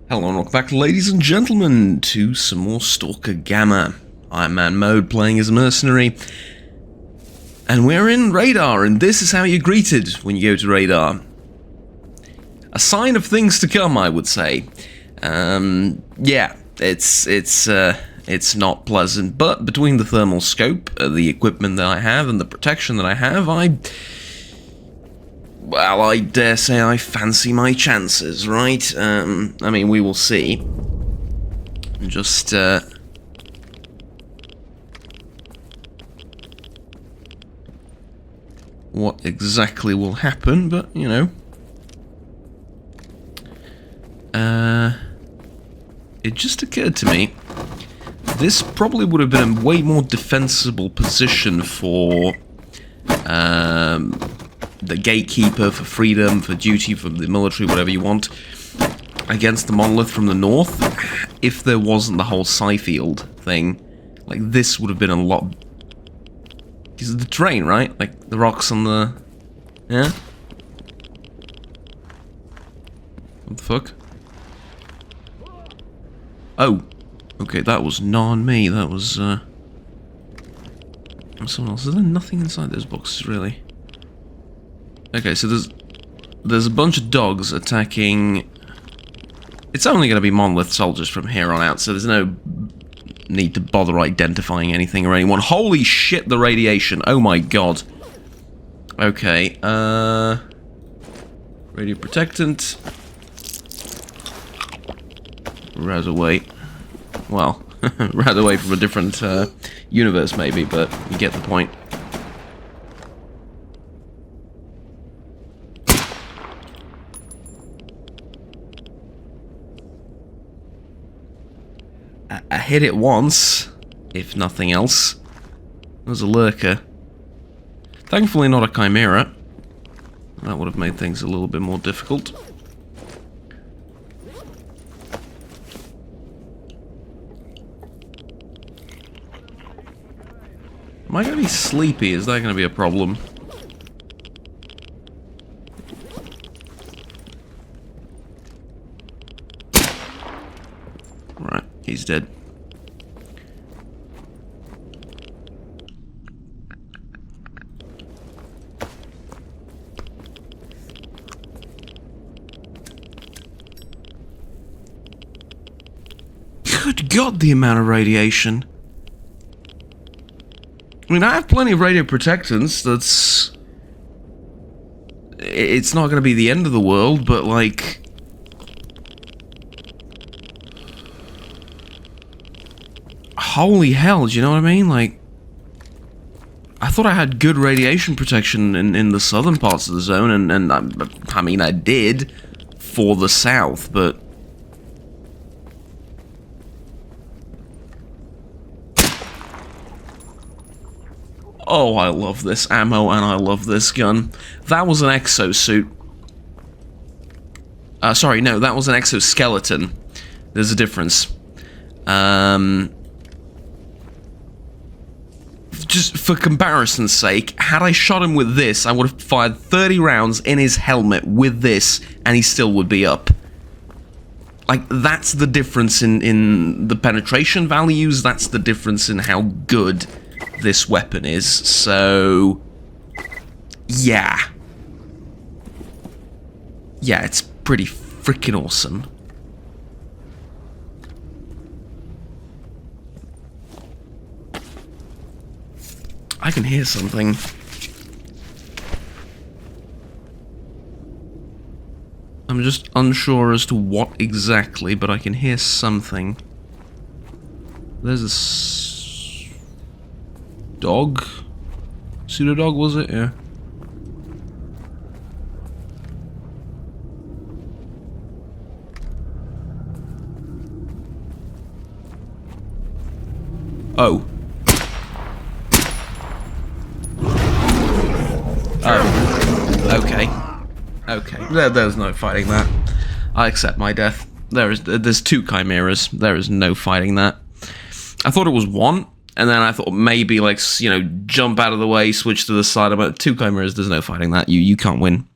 Hello and welcome back, ladies and gentlemen, to some more Stalker Gamma. Ironman mode, playing as a mercenary. And we're in Radar, and this is how you're greeted when you go to Radar. A sign of things to come, I would say. Yeah, it's not pleasant, but between the thermal scope, the equipment that I have, and the protection that I have, well, I dare say I fancy my chances, right? I mean, we will see. Just, what exactly will happen, but, you know. It just occurred to me, this probably would have been a way more defensible position for, the gatekeeper, for freedom, for duty, for the military, whatever you want, against the monolith from the north, if there wasn't the whole Scyfield thing. Like, this would have been a lot... Because of the terrain, right? Like, the rocks on the... Yeah? What the fuck? Oh! Okay, that was not me, that was, someone else. Is there nothing inside those boxes, really? Okay, so there's a bunch of dogs attacking... It's only going to be monolith soldiers from here on out, so there's no need to bother identifying anything or anyone. Holy shit, the radiation! Oh my god. Okay, radio protectant. Right away. Well, right away from a different universe maybe, but you get the point. I hit it once, if nothing else. There's a lurker. Thankfully not a chimera. That would have made things a little bit more difficult. Am I going to be sleepy? Is that going to be a problem? Right, he's dead. Good God, the amount of radiation. I mean, I have plenty of radio protectants, that's... It's not going to be the end of the world, but, like... Holy hell, do you know what I mean? Like... I thought I had good radiation protection in the southern parts of the zone, and I mean, I did for the south, but... Oh, I love this ammo, and I love this gun. That was an exosuit. Sorry, no, that was an exoskeleton. There's a difference. Just for comparison's sake, had I shot him with this, I would have fired 30 rounds in his helmet with this, and he still would be up. Like, that's the difference in the penetration values, that's the difference in how good this weapon is, so... Yeah. Yeah, it's pretty freaking awesome. I can hear something. I'm just unsure as to what exactly, but I can hear something. There's a dog? Pseudo-dog, was it? Yeah. Oh. Oh. Okay. Okay. There's no fighting that. I accept my death. There's two chimeras. There is no fighting that. I thought it was one. And then I thought maybe, like, you know, jump out of the way, switch to the side. About two chimeras, there's no fighting that. You can't win.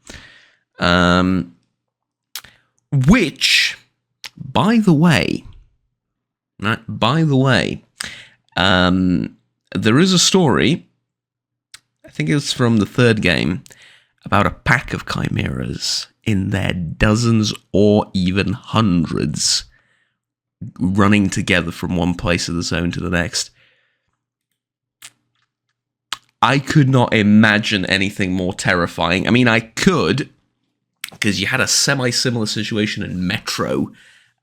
Which by the way, right, there is a story, I think it's from the third game, about a pack of chimeras in their dozens or even hundreds running together from one place of the zone to the next. I could not imagine anything more terrifying. I mean, I could, because you had a semi-similar situation in Metro,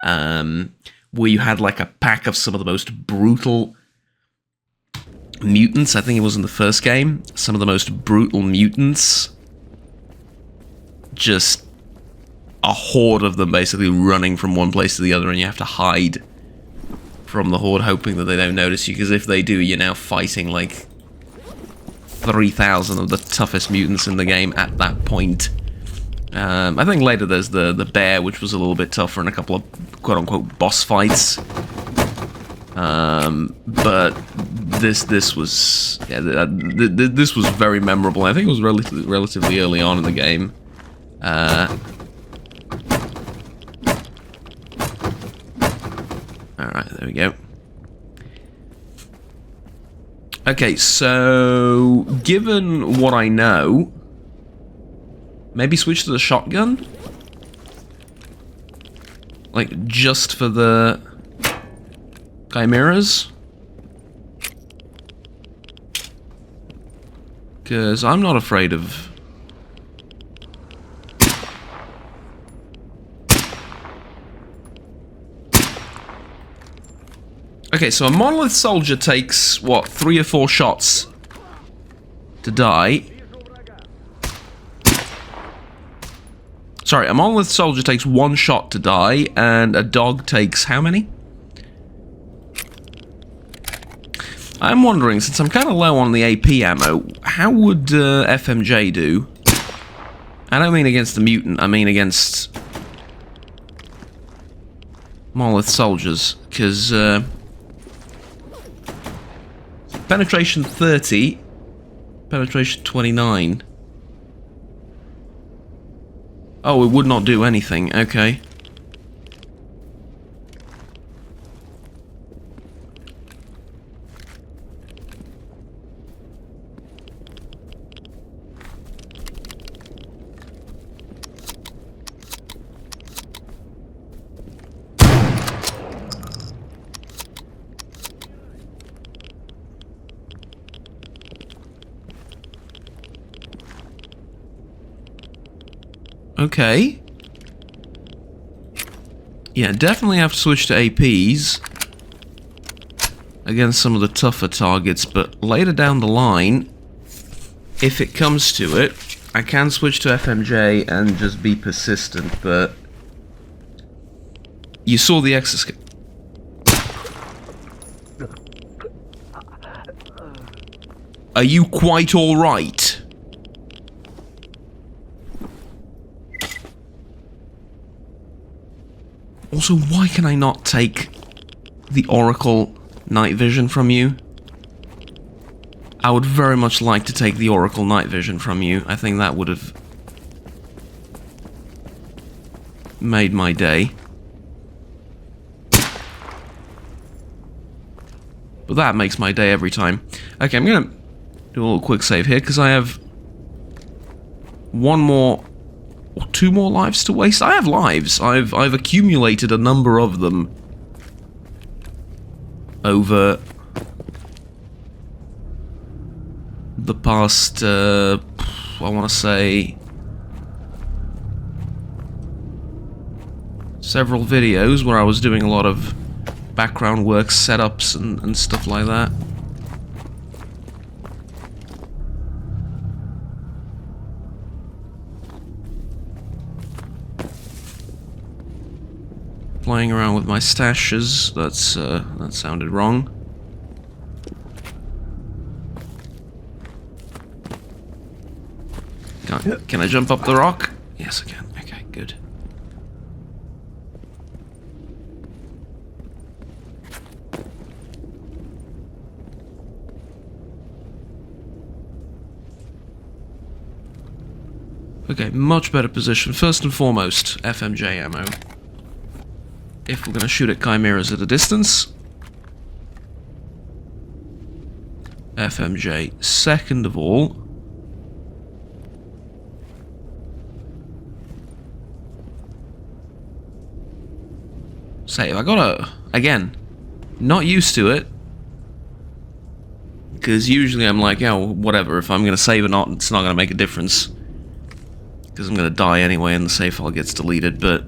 where you had like a pack of some of the most brutal mutants. I think it was in the first game. Some of the most brutal mutants. Just a horde of them basically running from one place to the other, and you have to hide from the horde, hoping that they don't notice you, because if they do, you're now fighting like 3,000 of the toughest mutants in the game at that point. I think later there's the bear, which was a little bit tougher, and a couple of quote-unquote boss fights. But this was this was very memorable. I think it was relatively early on in the game. Alright, there we go. Okay, so given what I know, maybe switch to the shotgun? Like, just for the chimeras? Because I'm not afraid of... Okay, so a monolith soldier takes, what, 3 or 4 shots to die. Sorry, a monolith soldier takes 1 shot to die, and a dog takes how many? I'm wondering, since I'm kind of low on the AP ammo, how would FMJ do? I don't mean against the mutant, I mean against monolith soldiers, because penetration 30, penetration 29. Oh, it would not do anything, okay. Okay. Yeah, definitely have to switch to APs against some of the tougher targets, but later down the line, if it comes to it, I can switch to FMJ and just be persistent, but you saw the exoskeleton. Are you quite alright? Also, why can I not take the Oracle night vision from you? I would very much like to take the Oracle night vision from you. I think that would have made my day. But that makes my day every time. Okay, I'm gonna do a little quick save here, because I have 1 more... or 2 more lives to waste? I have lives. I've accumulated a number of them over the past, I want to say, several videos where I was doing a lot of background work, setups, and stuff like that. Playing around with my stashes, that sounded wrong. Can I jump up the rock? Yes, I can. Okay, good. Okay, much better position. First and foremost, FMJ ammo. if we're going to shoot at chimeras at a distance. FMJ. Second of all, save. I gotta, again, not used to it. Because usually I'm like, oh, whatever, if I'm gonna save or not, it's not gonna make a difference. Because I'm gonna die anyway and the save file gets deleted, but...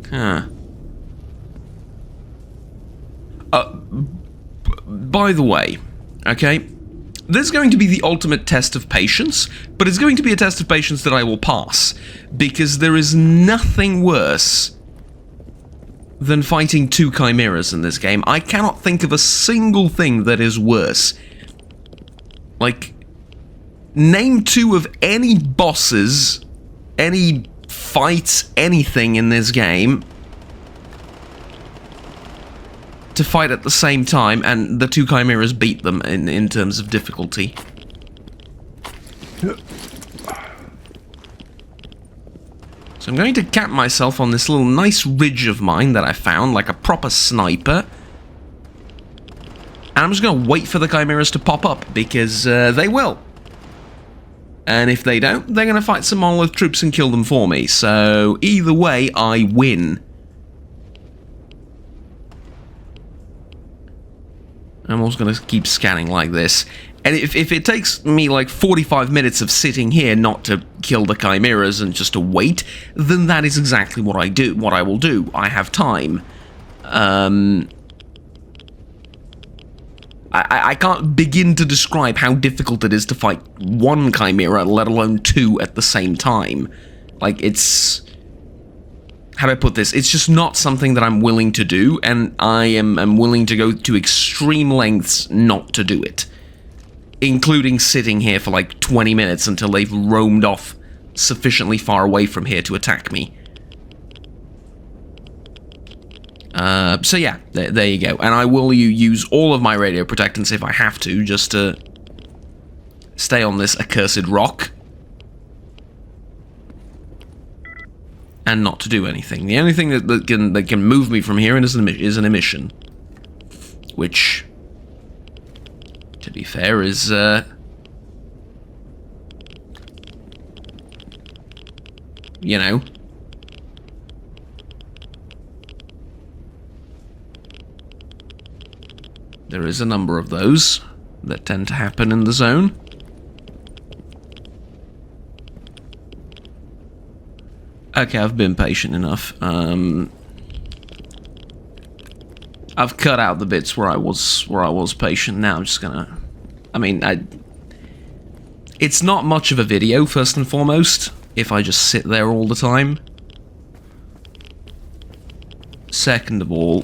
Huh. By the way, okay, this is going to be the ultimate test of patience, but it's going to be a test of patience that I will pass, because there is nothing worse than fighting two chimeras in this game. I cannot think of a single thing that is worse. Like, name two of any bosses, any fights, anything in this game to fight at the same time, and the two chimeras beat them in terms of difficulty. So I'm going to cap myself on this little nice ridge of mine that I found, like a proper sniper. And I'm just going to wait for the chimeras to pop up, because they will. And if they don't, they're going to fight some monolith troops and kill them for me. So either way, I win. I'm also going to keep scanning like this. And if it takes me like 45 minutes of sitting here not to kill the chimeras and just to wait, then that is exactly what I will do. I have time. I can't begin to describe how difficult it is to fight one chimera, let alone two at the same time. Like, it's... How do I put this? It's just not something that I'm willing to do, and I am willing to go to extreme lengths not to do it. Including sitting here for like 20 minutes until they've roamed off sufficiently far away from here to attack me. So yeah, there you go. And I will use all of my radio protectants if I have to, just to stay on this accursed rock. And not to do anything. The only thing that can move me from here is an emission. Which, to be fair, is... you know... There is a number of those that tend to happen in the zone. Okay, I've been patient enough. I've cut out the bits where I was patient. Now I'm just gonna... I mean, it's not much of a video, first and foremost, if I just sit there all the time. Second of all,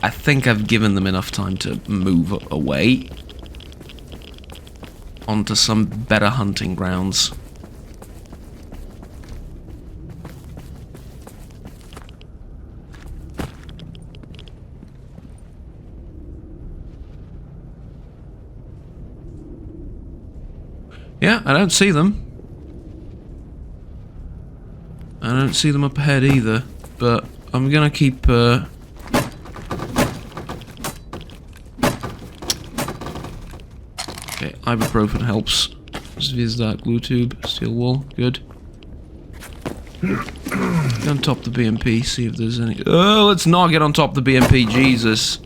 I think I've given them enough time to move away onto some better hunting grounds. Yeah, I don't see them. I don't see them up ahead either, but I'm gonna keep... Okay, ibuprofen helps. Viz dark glue tube, steel wool, good. Get on top of the BMP, see if there's any... Oh, let's not get on top of the BMP, Jesus.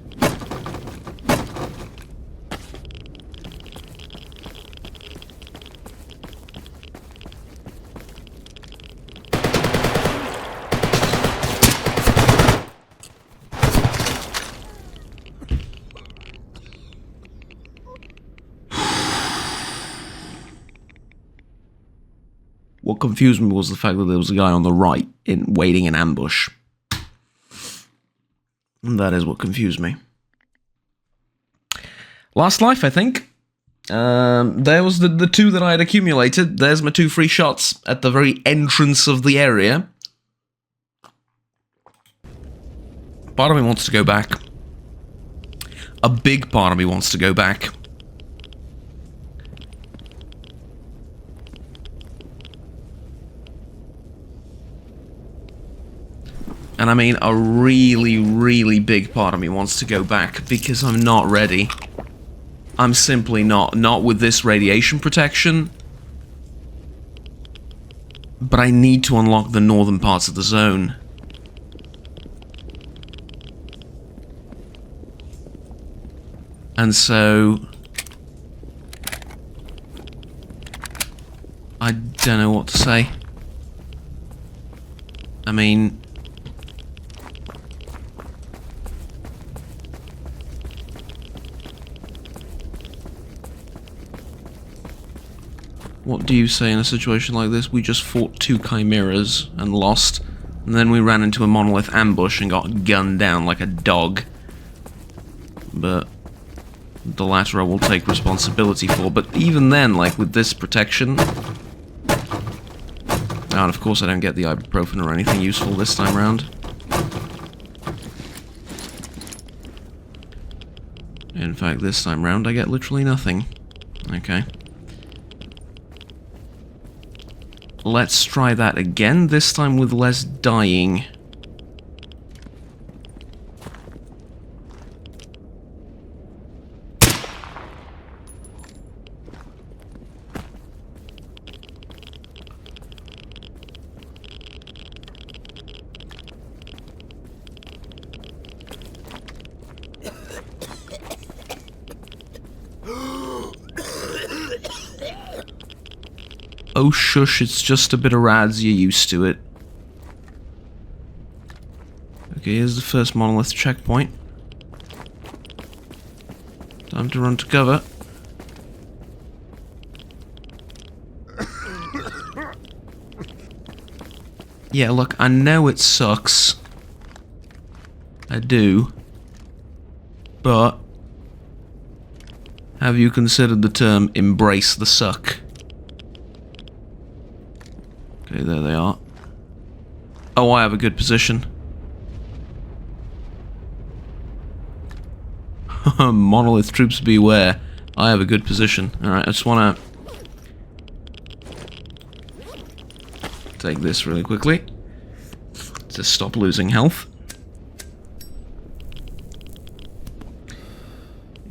What confused me was the fact that there was a guy on the right waiting in ambush. And that is what confused me. Last life, I think. There was the two that I had accumulated. There's my 2 free shots at the very entrance of the area. Part of me wants to go back. A big part of me wants to go back. And I mean, a really, really big part of me wants to go back because I'm not ready. I'm simply not. Not with this radiation protection. But I need to unlock the northern parts of the zone. And so... I don't know what to say. I mean... What do you say in a situation like this? We just fought 2 chimeras and lost, and then we ran into a monolith ambush and got gunned down like a dog. But the latter I will take responsibility for. But even then, like with this protection... Oh, and of course I don't get the ibuprofen or anything useful this time round. In fact, this time round I get literally nothing. Okay. Let's try that again, this time with less dying. Oh shush, it's just a bit of rads, you're used to it. Okay, here's the first monolith checkpoint. Time to run to cover. Yeah, look, I know it sucks. I do. But... have you considered the term embrace the suck? Okay, there they are. Oh, I have a good position. Monolith troops beware. I have a good position. Alright, I just wanna... take this really quickly. To stop losing health.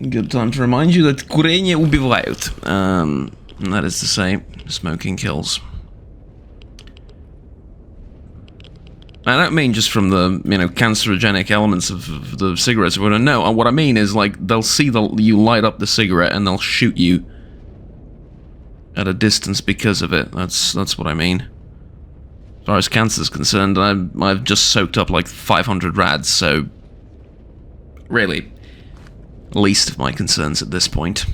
Good time to remind you that курение убивает. And that is to say, smoking kills. I don't mean just from the, you know, cancerogenic elements of the cigarettes or whatever. No, what I mean is, like, they'll see you light up the cigarette and they'll shoot you at a distance because of it. That's what I mean. As far as cancer is concerned, I've just soaked up like 500 rads, so really, least of my concerns at this point.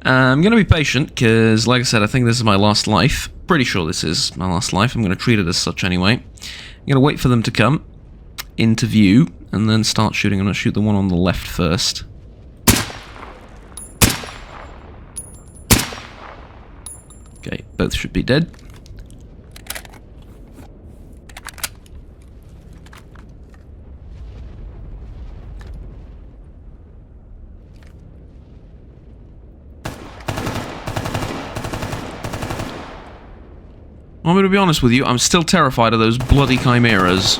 I'm going to be patient, because, like I said, I think this is my last life. Pretty sure this is my last life. I'm going to treat it as such anyway. I'm going to wait for them to come into view, and then start shooting. I'm going to shoot the one on the left first. Okay, both should be dead. I'm going to be honest with you, I'm still terrified of those bloody chimeras.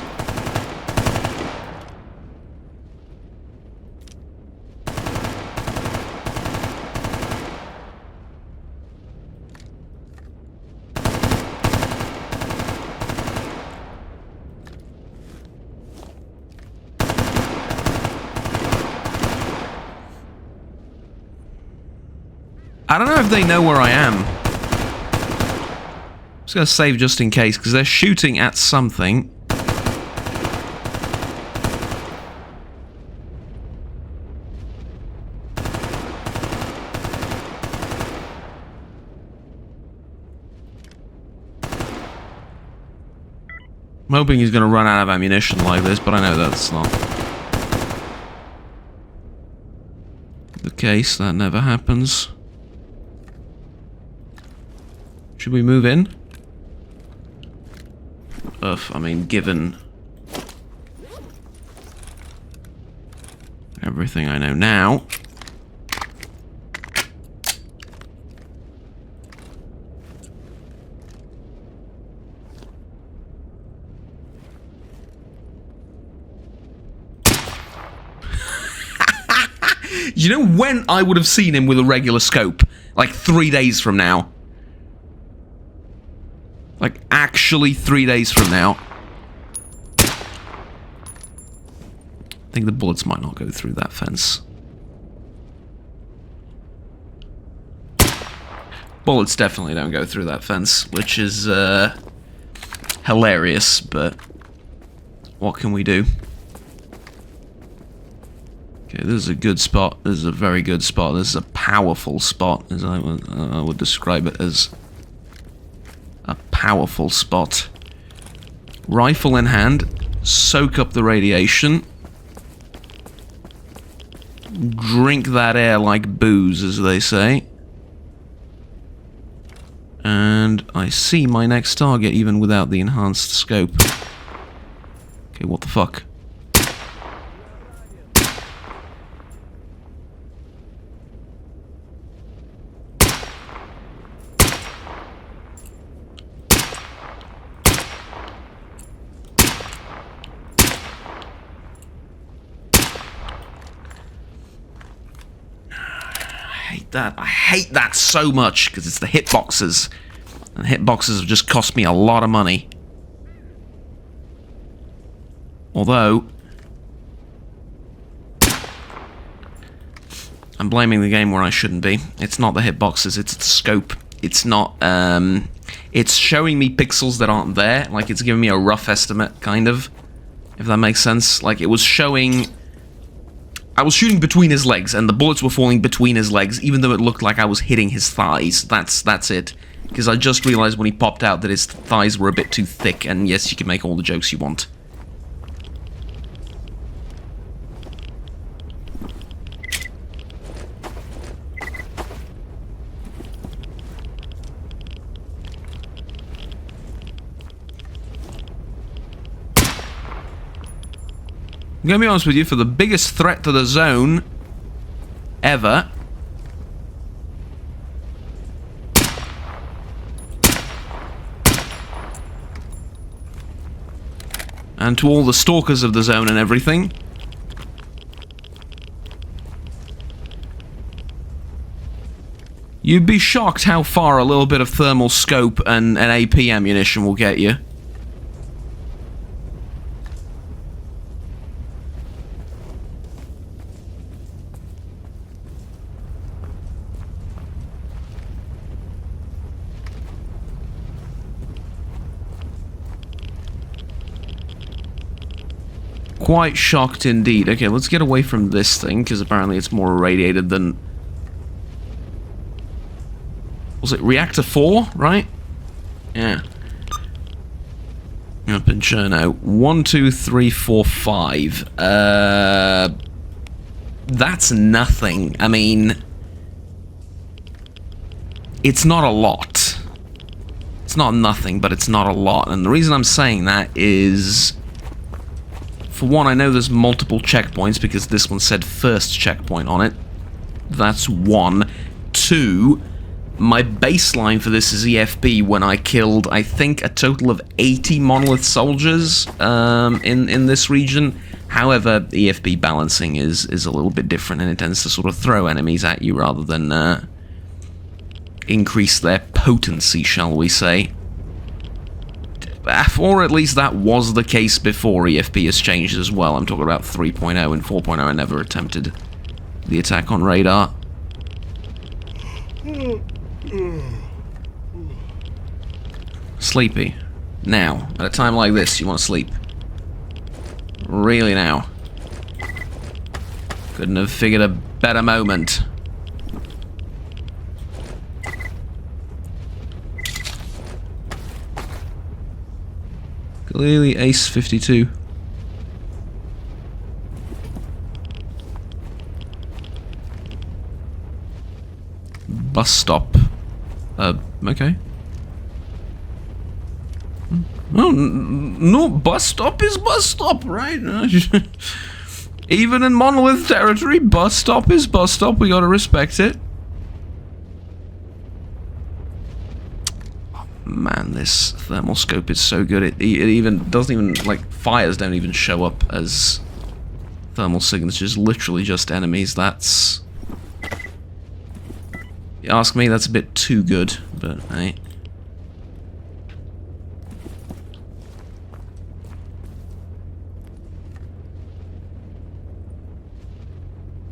I don't know if they know where I am. I'm just going to save just in case, because they're shooting at something. I'm hoping he's going to run out of ammunition like this, but I know that's not the case. That never happens. Should we move in? I mean, given everything I know now. You know when I would have seen him with a regular scope? Like 3 days from now. Like, actually 3 days from now. I think the bullets might not go through that fence. Bullets definitely don't go through that fence, which is hilarious, but what can we do? Okay, this is a good spot. This is a very good spot. This is a powerful spot, as I would describe it as. A powerful spot. Rifle in hand, soak up the radiation. Drink that air like booze, as they say. And I see my next target even without the enhanced scope. Okay, what the fuck? I hate that so much, because it's the hitboxes. And hitboxes have just cost me a lot of money. Although, I'm blaming the game where I shouldn't be. It's not the hitboxes, it's the scope. It's not, it's showing me pixels that aren't there. Like, it's giving me a rough estimate, kind of. If that makes sense. Like, it was showing... I was shooting between his legs, and the bullets were falling between his legs, even though it looked like I was hitting his thighs. That's it. Because I just realized when he popped out that his thighs were a bit too thick, and yes, you can make all the jokes you want. I'm gonna be honest with you, for the biggest threat to the zone ever, and to all the stalkers of the zone and everything, you'd be shocked how far a little bit of thermal scope and an AP ammunition will get you. Quite shocked indeed. Okay, let's get away from this thing, because apparently it's more irradiated than... Was it Reactor 4, right? Yeah. Up in Cherno. 1, 2, 3, 4, 5. That's nothing. I mean... It's not a lot. It's not nothing, but it's not a lot. And the reason I'm saying that is... For one, I know there's multiple checkpoints, because this one said first checkpoint on it. That's one. Two, my baseline for this is EFP when I killed, I think, a total of 80 monolith soldiers in this region. However, EFP balancing is a little bit different, and it tends to sort of throw enemies at you rather than increase their potency, shall we say. Or at least that was the case before EFP has changed as well. I'm talking about 3.0 and 4.0. I never attempted the attack on radar. Sleepy. Now, at a time like this, you want to sleep. Really now. Couldn't have figured a better moment. Clearly Ace 52. Bus stop. Okay. Oh, no, bus stop is bus stop, right? Even in monolith territory, bus stop is bus stop. We gotta respect it. Man, this thermal scope is so good. It even doesn't even, like, fires don't even show up as thermal signatures, literally just enemies. That's... You ask me, that's a bit too good, but hey.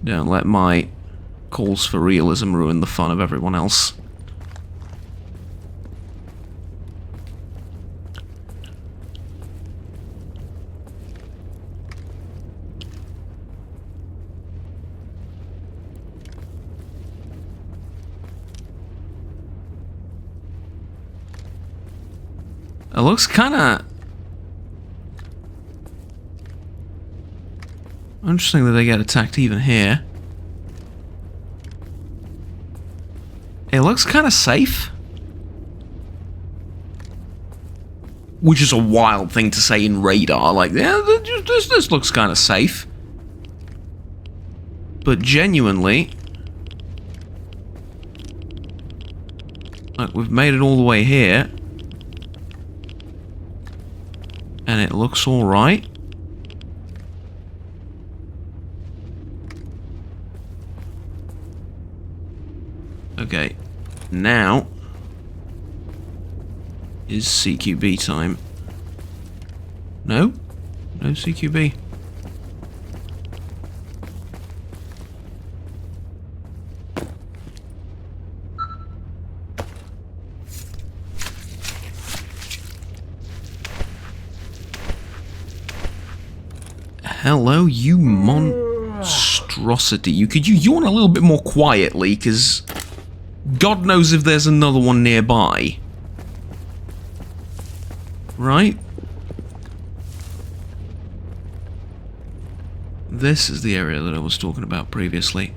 Don't let my calls for realism ruin the fun of everyone else. It looks kinda... interesting that they get attacked even here. It looks kinda safe. Which is a wild thing to say in radar, like, yeah, this looks kinda safe. But genuinely... like, we've made it all the way here. And it looks alright. Okay, now is CQB time. No? No CQB. Hello, you monstrosity. Could you yawn a little bit more quietly, because God knows if there's another one nearby. Right? This is the area that I was talking about previously.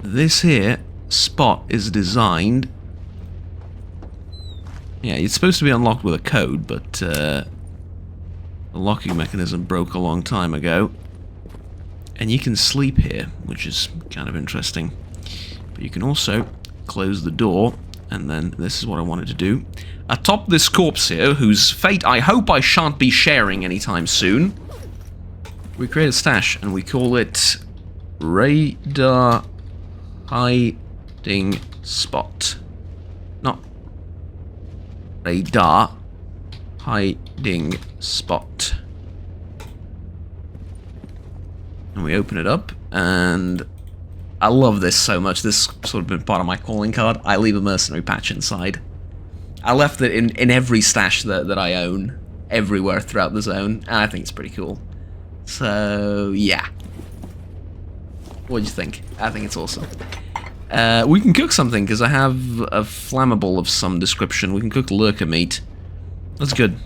This here spot is designed... yeah, it's supposed to be unlocked with a code, but the locking mechanism broke a long time ago. And you can sleep here, which is kind of interesting. But you can also close the door, and then this is what I wanted to do. Atop this corpse here, whose fate I hope I shan't be sharing anytime soon, we create a stash, and we call it Radar Hiding Spot. Not Radar Hiding Spot. And we open it up, and I love this so much. This sort of been part of my calling card. I leave a mercenary patch inside. I left it in every stash that I own, everywhere throughout the zone, and I think it's pretty cool. So, yeah. What do you think? I think it's awesome. We can cook something, because I have a flammable of some description. We can cook lurker meat. That's good.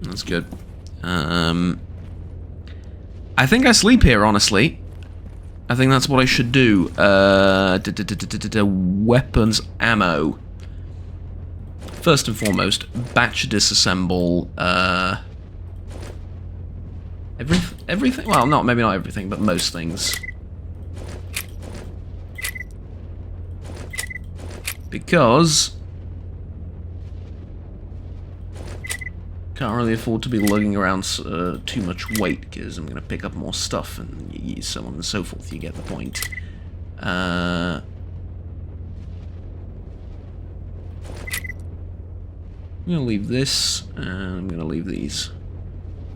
That's good. I think I sleep here, honestly. I think that's what I should do. Weapons, ammo. First and foremost, batch disassemble. Everything? Well, maybe not everything, but most things. Because can't really afford to be lugging around too much weight, because I'm going to pick up more stuff and so on and so forth. You get the point. I'm going to leave this, and I'm going to leave these.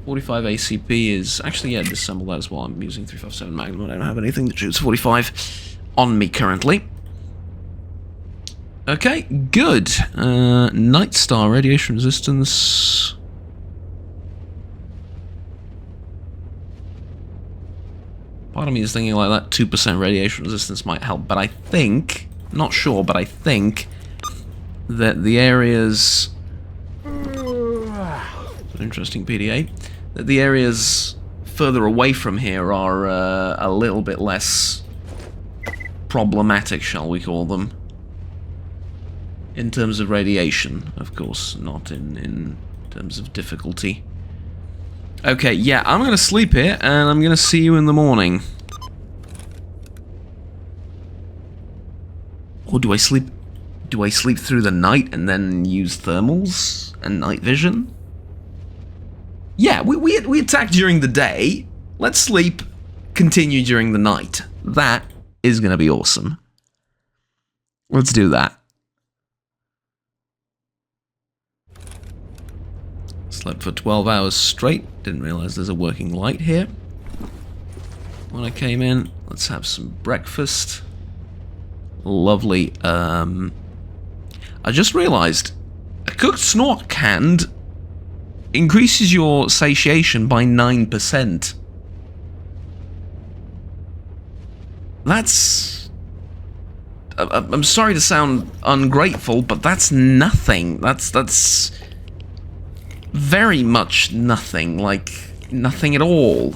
45 ACP is... actually, yeah, disassemble that as well. I'm using 357 Magnum. I don't have anything that shoots 45 on me currently. Okay, good. Night Star, radiation resistance... part of me is thinking like that 2% radiation resistance might help, but I think... not sure, but I think that the areas... interesting PDA. That the areas further away from here are a little bit less problematic, shall we call them. In terms of radiation, of course, not in terms of difficulty. Okay, yeah, I'm gonna sleep here, and I'm gonna see you in the morning. Or do I sleep through the night and then use thermals and night vision? Yeah, we attack during the day, let's sleep, continue during the night. That is going to be awesome. Let's do that. Slept for 12 hours straight. Didn't realize there's a working light here. When I came in, let's have some breakfast. Lovely. I just realized a cooked snork canned increases your satiation by 9%. That's... I'm sorry to sound ungrateful, but that's nothing. That's very much nothing. Like, nothing at all.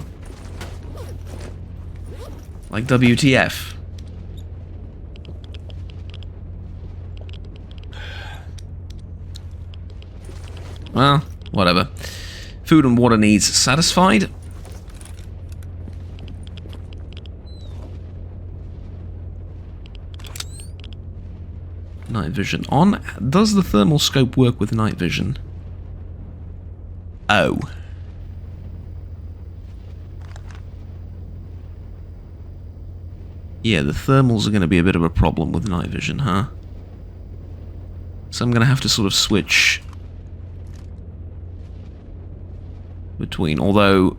Like WTF. Well, whatever. Food and water needs satisfied. Night vision on. Does the thermal scope work with night vision? Oh. Yeah, the thermals are going to be a bit of a problem with night vision, huh? So I'm going to have to sort of switch between, although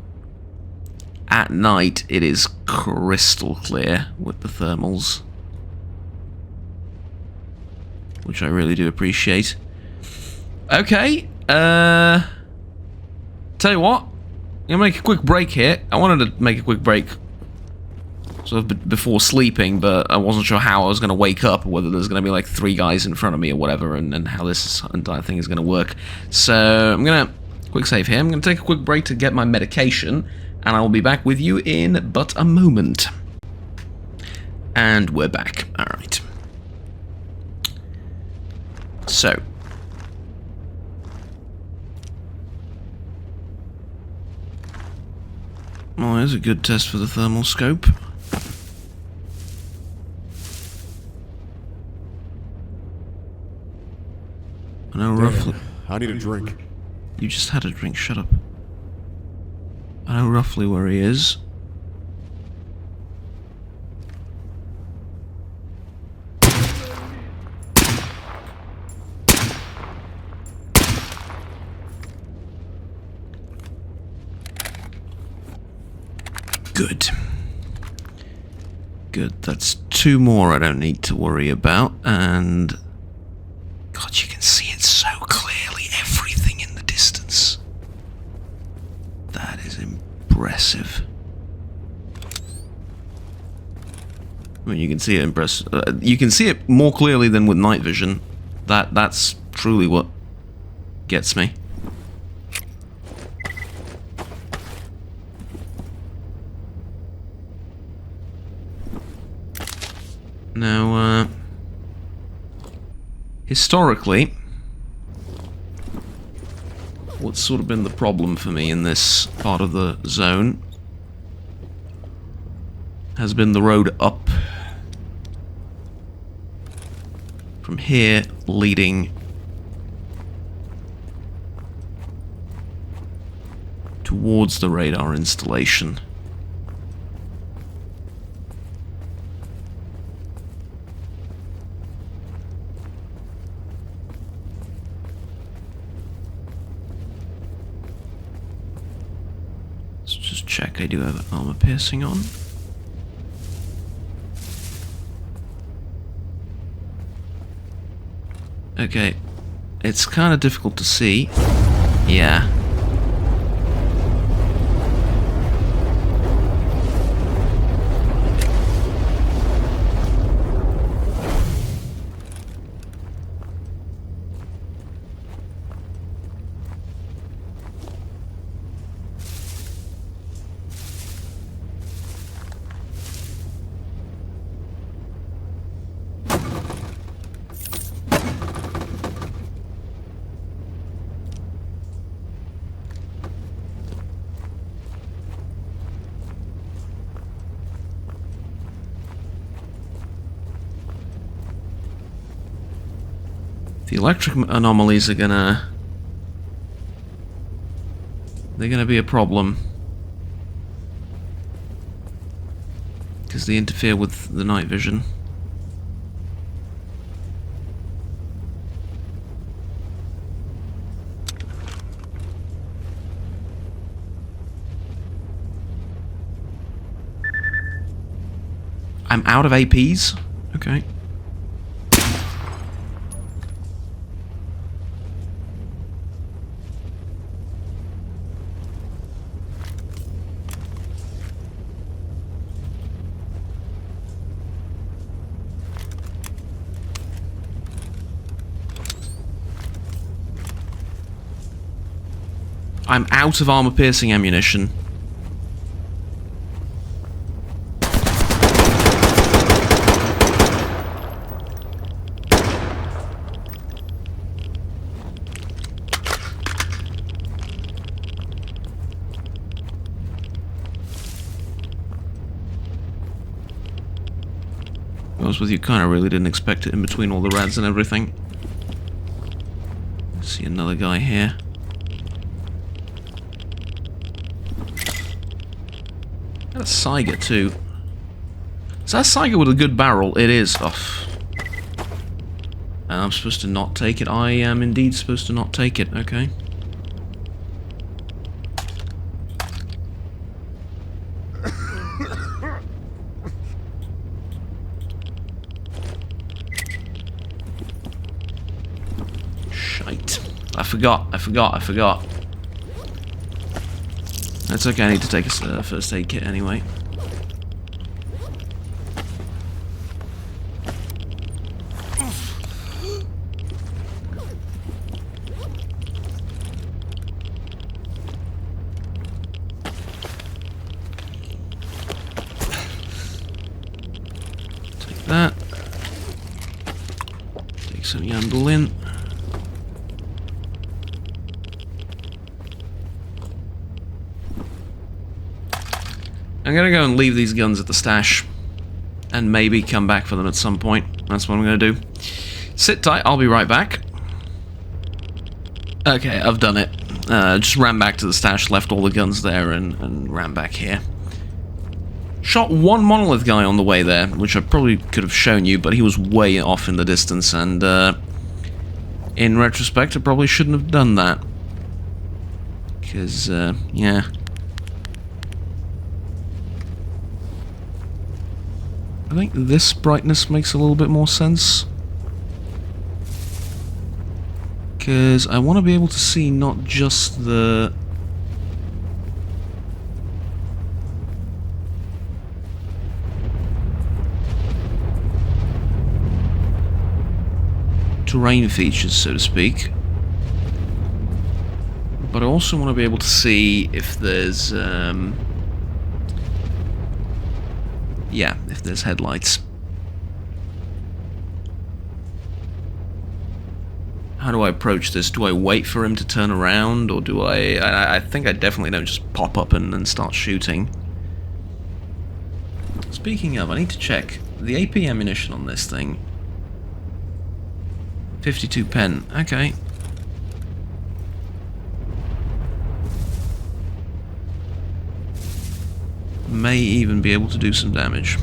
at night it is crystal clear with the thermals, which I really do appreciate. Okay, tell you what, I'm gonna make a quick break here. I wanted to make a quick break sort of before sleeping, but I wasn't sure how I was going to wake up, or whether there's going to be like 3 guys in front of me or whatever, and how this entire thing is going to work. So I'm going to quick save here. I'm going to take a quick break to get my medication, and I will be back with you in but a moment. And we're back. Alright. So. Oh, there's a good test for the thermal scope. I know roughly... I need a drink. You just had a drink, shut up. I know roughly where he is. Good. Good, that's 2 more I don't need to worry about, and... God, you can see it so clearly, everything in the distance. That is impressive. I mean, you can see it you can see it more clearly than with night vision. That's truly what gets me. Now, historically, what's sort of been the problem for me in this part of the zone has been the road up from here, leading towards the radar installation. Let's just check I do have armor piercing on. Okay, it's kind of difficult to see. Yeah. The electric anomalies are they're gonna be a problem. they interfere with the night vision. I'm out of APs? Okay. I'm out of armor-piercing ammunition. I was with you, kind of really didn't expect it in between all the rads and everything. See another guy here. Got a Saiga too. Is that a Saiga with a good barrel? It is. Oh. And I'm supposed to not take it. I am indeed supposed to not take it. Okay. Shite. I forgot. That's okay, I need to take a first aid kit anyway. Take that. Take some Yandolin. I'm gonna go and leave these guns at the stash, and maybe come back for them at some point. That's what I'm gonna do. Sit tight, I'll be right back. Okay, I've done it. Just ran back to the stash, left all the guns there, and ran back here. Shot one monolith guy on the way there, which I probably could have shown you, but he was way off in the distance, and in retrospect, I probably shouldn't have done that. Because, yeah. I think this brightness makes a little bit more sense. Because I want to be able to see not just the... terrain features, so to speak. But I also want to be able to see if there's... yeah, if there's headlights. How do I approach this? Do I wait for him to turn around, or do I think I definitely don't just pop up and start shooting. Speaking of, I need to check the AP ammunition on this thing. 52 pen, okay. May even be able to do some damage.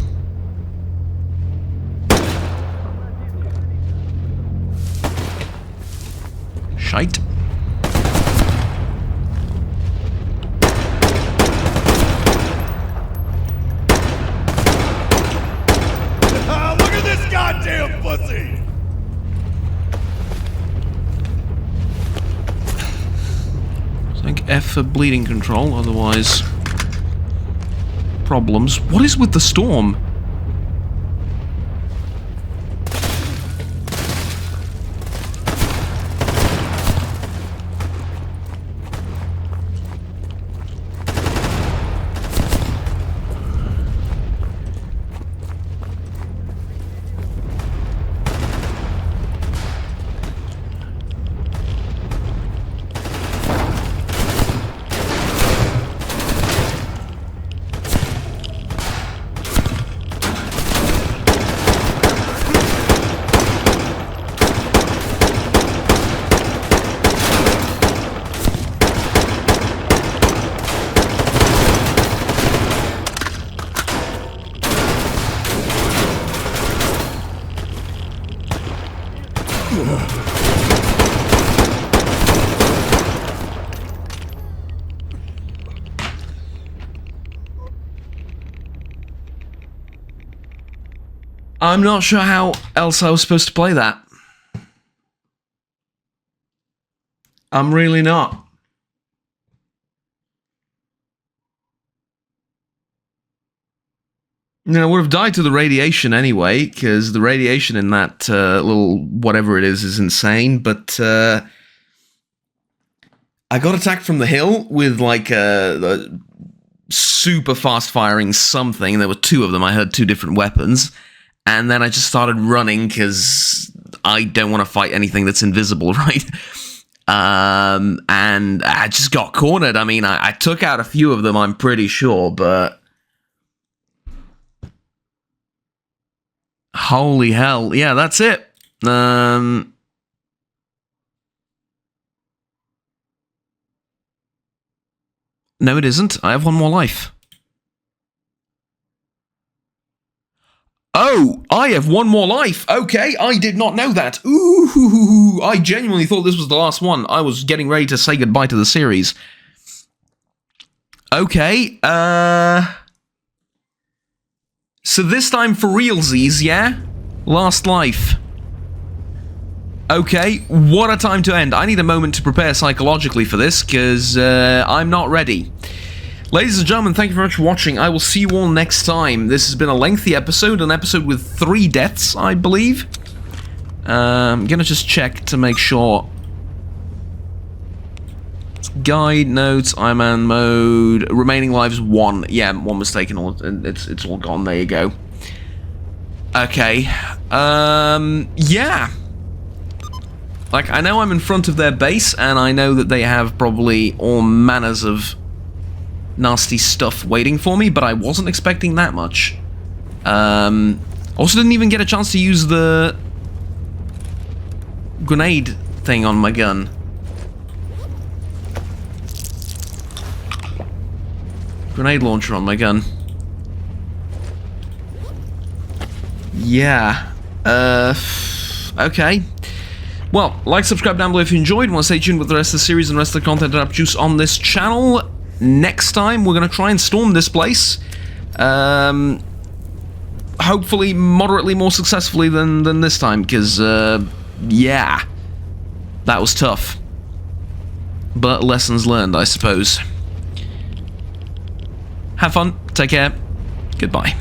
Shite. Look at this goddamn pussy! I think F for bleeding control, otherwise... problems. What is with the storm? I'm not sure how else I was supposed to play that. I'm really not. You know, I would have died to the radiation anyway, because the radiation in that little whatever it is insane, but I got attacked from the hill with like a super fast firing something. There were two of them. I heard two different weapons. And then I just started running because I don't want to fight anything that's invisible, right? And I just got cornered. I mean, I took out a few of them, I'm pretty sure, but... Holy hell. Yeah, that's it. No, it isn't. I have one more life. Oh, I have one more life. Okay, I did not know that. Ooh, I genuinely thought this was the last one. I was getting ready to say goodbye to the series. Okay, so this time for realsies, yeah? Last life. Okay, what a time to end. I need a moment to prepare psychologically for this, because I'm not ready. Ladies and gentlemen, thank you very much for watching. I will see you all next time. This has been a lengthy episode, an episode with 3 deaths, I believe. I'm gonna just check to make sure. Guide, notes, Ironman mode, remaining lives 1. Yeah, 1 was taken, it's all gone, there you go. Okay, yeah. Like, I know I'm in front of their base, and I know that they have probably all manners of nasty stuff waiting for me, but I wasn't expecting that much. Also didn't even get a chance to use the grenade thing on my gun. Grenade launcher on my gun. Yeah. Okay. Well, like, subscribe down below if you enjoyed. Want to stay tuned with the rest of the series and the rest of the content that I produce on this channel. Next time, we're going to try and storm this place. Hopefully moderately more successfully than this time, because, yeah. That was tough. But lessons learned, I suppose. Have fun. Take care. Goodbye.